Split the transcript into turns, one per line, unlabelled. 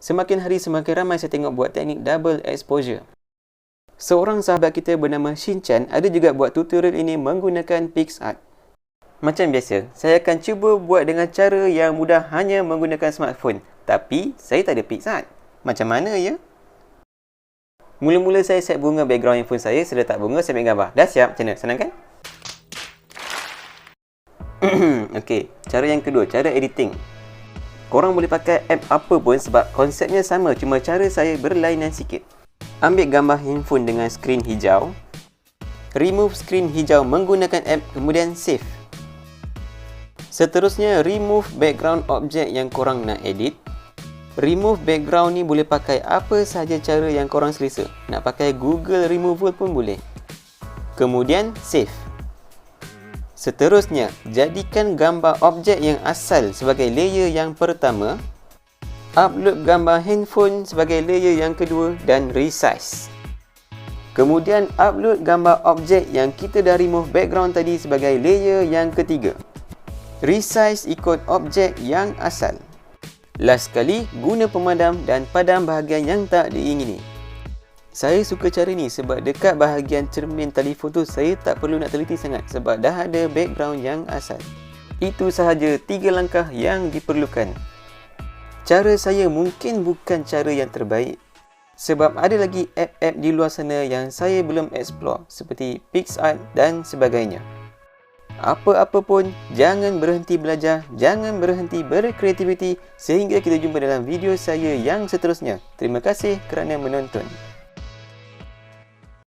Semakin hari semakin ramai saya tengok buat teknik double exposure. Seorang sahabat kita bernama Shinchan ada juga buat tutorial ini menggunakan PixArt. Macam biasa, saya akan cuba buat dengan cara yang mudah hanya menggunakan smartphone. Tapi, saya tak ada PixArt. Macam mana ya? Mula-mula saya set bunga background handphone saya. Sudah tak bunga, saya ambil gambar. Dah siap? Macam mana? Senang kan? Okey, cara yang kedua, cara editing. Korang boleh pakai app apa pun sebab konsepnya sama, cuma cara saya berlainan sikit. Ambil gambar handphone dengan skrin hijau. Remove skrin hijau menggunakan app, kemudian save. Seterusnya, remove background objek yang korang nak edit. Remove background ni boleh pakai apa sahaja cara yang korang selesa. Nak pakai Google Removal pun boleh. Kemudian, save. Seterusnya, jadikan gambar objek yang asal sebagai layer yang pertama. Upload gambar handphone sebagai layer yang kedua dan resize. Kemudian, upload gambar objek yang kita dah remove background tadi sebagai layer yang ketiga. Resize ikut objek yang asal. Last sekali, guna pemadam dan padam bahagian yang tak diingini. Saya suka cara ni sebab dekat bahagian cermin telefon tu saya tak perlu nak teliti sangat sebab dah ada background yang asal. Itu sahaja 3 langkah yang diperlukan. Cara saya mungkin bukan cara yang terbaik sebab ada lagi app-app di luar sana yang saya belum explore seperti PixArt dan sebagainya. Apa-apa pun, jangan berhenti belajar, jangan berhenti berkreativiti sehingga kita jumpa dalam video saya yang seterusnya. Terima kasih kerana menonton.